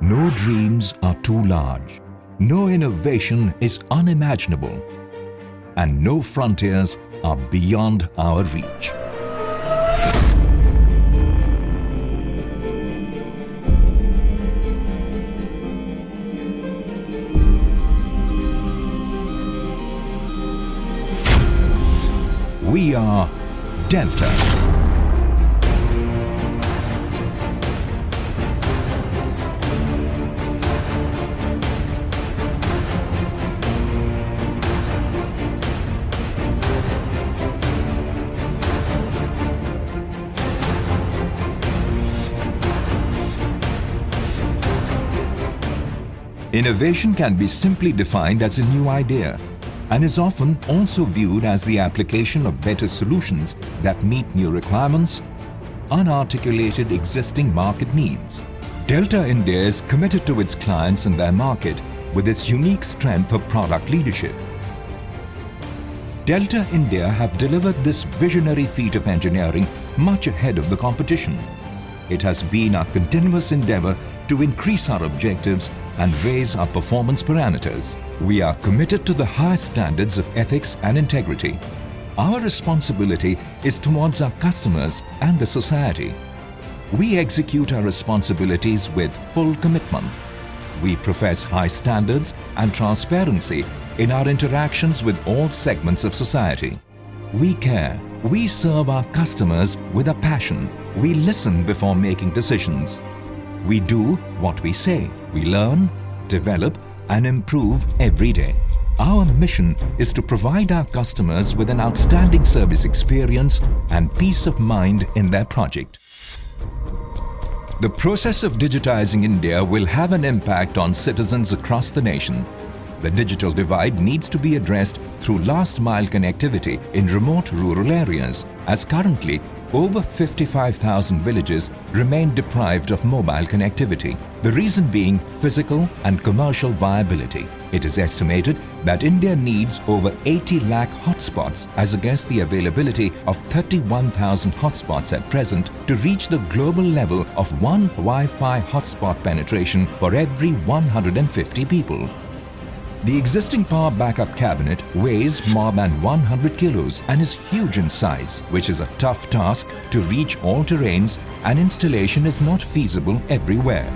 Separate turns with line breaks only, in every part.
No dreams are too large, no innovation is unimaginable, and no frontiers are beyond our reach. We are Delta. Innovation can be simply defined as a new idea and is often also viewed as the application of better solutions that meet new requirements, unarticulated existing market needs. Delta India is committed to its clients and their market with its unique strength of product leadership. Delta India have delivered this visionary feat of engineering much ahead of the competition. It has been our continuous endeavor to increase our objectives and raise our performance parameters. We are committed to the highest standards of ethics and integrity. Our responsibility is towards our customers and the society. We execute our responsibilities with full commitment. We profess high standards and transparency in our interactions with all segments of society. We care. We serve our customers with a passion. We listen before making decisions. We do what we say. We learn, develop, and improve every day. Our mission is to provide our customers with an outstanding service experience and peace of mind in their project. The process of digitizing India will have an impact on citizens across the nation. The digital divide needs to be addressed through last-mile connectivity in remote rural areas, as currently over 55,000 villages remain deprived of mobile connectivity. The reason being physical and commercial viability. It is estimated that India needs over 80 lakh hotspots as against the availability of 31,000 hotspots at present to reach the global level of one Wi-Fi hotspot penetration for every 150 people. The existing power backup cabinet weighs more than 100 kilos and is huge in size, which is a tough task to reach all terrains, and installation is not feasible everywhere.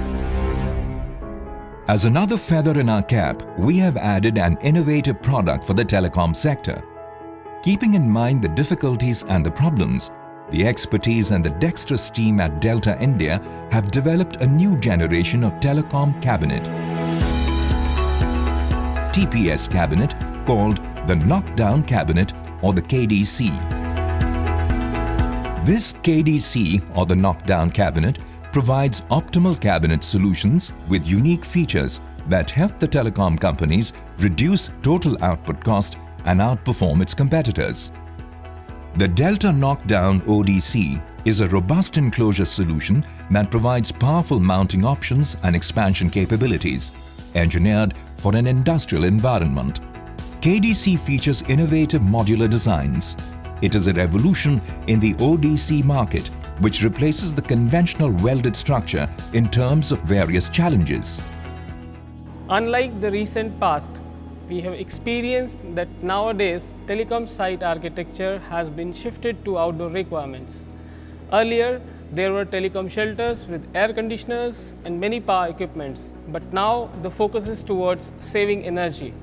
As another feather in our cap, we have added an innovative product for the telecom sector. Keeping in mind the difficulties and the problems, the expertise and the dexterous team at Delta India have developed a new generation of telecom cabinet, TPS cabinet, called the KNOCK DOWN cabinet or the KDC. This KDC or the KNOCK DOWN cabinet provides optimal cabinet solutions with unique features that help the telecom companies reduce total output cost and outperform its competitors. The Delta KNOCK DOWN ODC is a robust enclosure solution that provides powerful mounting options and expansion capabilities, engineered for an industrial environment. KDC features innovative modular designs. It is a revolution in the ODC market, which replaces the conventional welded structure in terms of various challenges.
Unlike the recent past, we have experienced that nowadays telecom site architecture has been shifted to outdoor requirements. Earlier, there were telecom shelters with air conditioners and many power equipments, but now the focus is towards saving energy.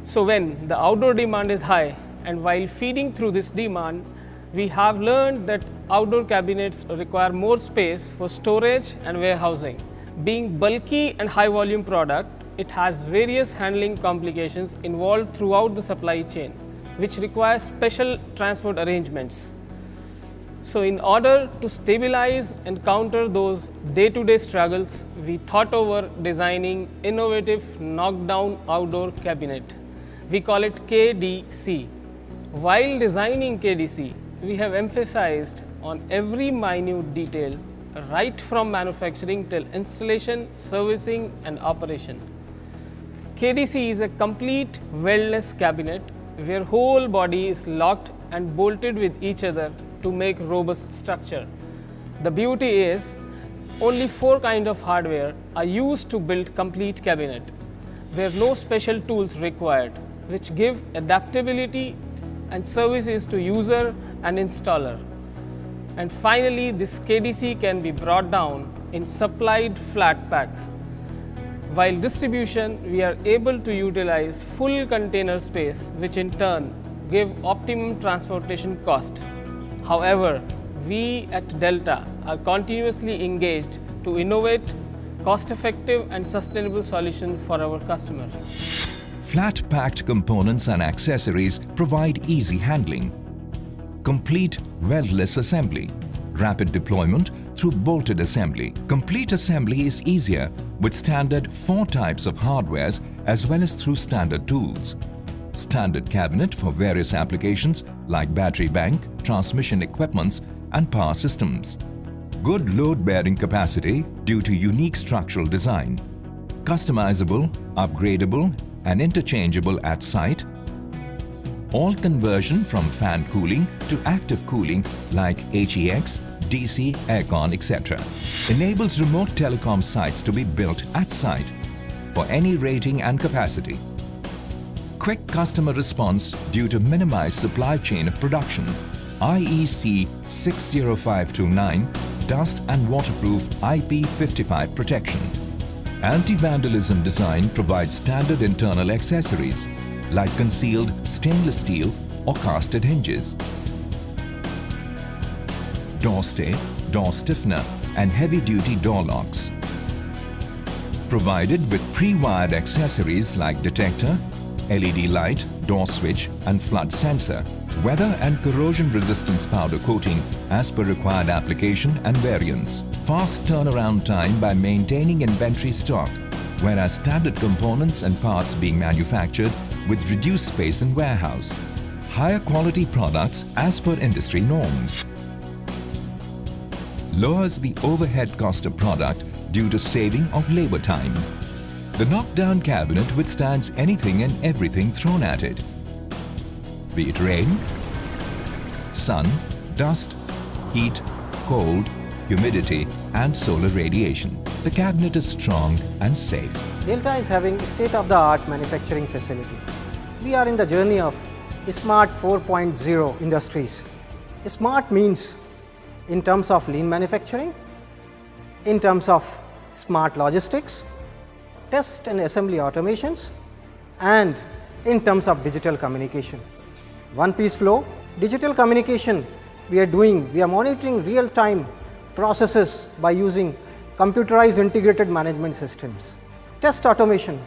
So when the outdoor demand is high, and while feeding through this demand, we have learned that outdoor cabinets require more space for storage and warehousing. Being bulky and high volume product, it has various handling complications involved throughout the supply chain, which requires special transport arrangements. So in order to stabilize and counter those day-to-day struggles, we thought over designing innovative knockdown outdoor cabinet. We call it KDC. While designing KDC, we have emphasized on every minute detail, right from manufacturing till installation, servicing and operation. KDC is a complete weldless cabinet where whole body is locked and bolted with each other to make robust structure. The beauty is, only 4 kinds of hardware are used to build complete cabinet, where no special tools required, which give adaptability and services to user and installer. And finally, this KDC can be brought down in supplied flat pack. While distribution, we are able to utilize full container space, which in turn give optimum transportation cost. However, we at Delta are continuously engaged to innovate cost-effective and sustainable solutions for our customers.
Flat-packed components and accessories provide easy handling, complete weldless assembly, rapid deployment through bolted assembly. Complete assembly is easier with standard 4 types of hardwares as well as through standard tools. Standard cabinet for various applications like battery bank, transmission equipments and power systems. Good load-bearing capacity due to unique structural design. Customizable, upgradable and interchangeable at site. All conversion from fan cooling to active cooling like HEX, DC, aircon, etc. Enables remote telecom sites to be built at site for any rating and capacity. Quick customer response due to minimized supply chain of production. IEC 60529 dust and waterproof IP55 protection. Anti-vandalism design provides standard internal accessories like concealed stainless steel or casted hinges. Door stay, door stiffener and heavy-duty door locks. Provided with pre-wired accessories like detector, LED light, door switch and flood sensor. Weather and corrosion resistance powder coating as per required application and variants. Fast turnaround time by maintaining inventory stock, whereas standard components and parts being manufactured with reduced space in warehouse. Higher quality products as per industry norms. Lowers the overhead cost of product due to saving of labor time. The knockdown cabinet withstands anything and everything thrown at it, be it rain, sun, dust, heat, cold, humidity and solar radiation. The cabinet is strong and safe.
Delta is having a state-of-the-art manufacturing facility. We are in the journey of Smart 4.0 industries. Smart means in terms of lean manufacturing, in terms of smart logistics, test and assembly automations, and in terms of digital communication. One-piece flow, digital communication we are monitoring real-time processes by using computerized integrated management systems. Test automation,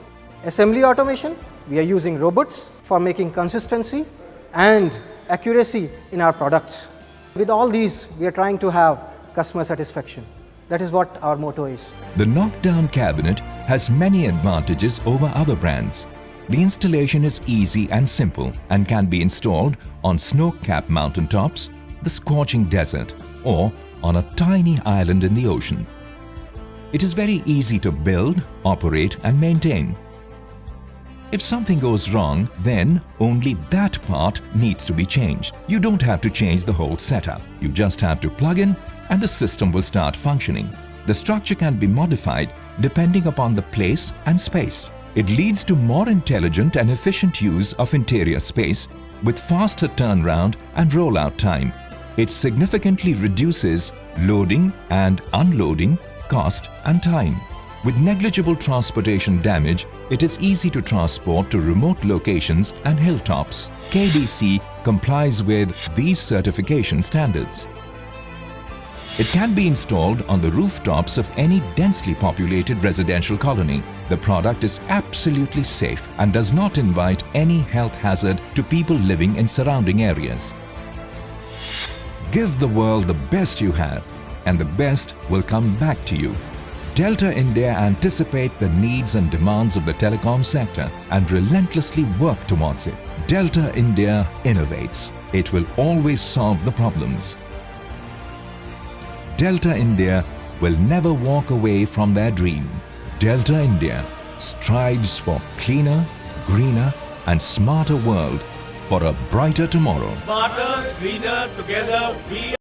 assembly automation, we are using robots for making consistency and accuracy in our products. With all these, we are trying to have customer satisfaction. That is what our motto is.
The knockdown cabinet has many advantages over other brands. The installation is easy and simple and can be installed on snow-capped mountaintops, the scorching desert, or on a tiny island in the ocean. It is very easy to build, operate and maintain. If something goes wrong, then only that part needs to be changed. You don't have to change the whole setup. You just have to plug in and the system will start functioning. The structure can be modified depending upon the place and space. It leads to more intelligent and efficient use of interior space with faster turnaround and rollout time. It significantly reduces loading and unloading cost and time. With negligible transportation damage, it is easy to transport to remote locations and hilltops. KDC complies with these certification standards. It can be installed on the rooftops of any densely populated residential colony. The product is absolutely safe and does not invite any health hazard to people living in surrounding areas. Give the world the best you have, and the best will come back to you. Delta India anticipate the needs and demands of the telecom sector and relentlessly work towards it. Delta India innovates. It will always solve the problems. Delta India will never walk away from their dream. Delta India strives for cleaner, greener and smarter world for a brighter tomorrow.
Smarter, greener, together we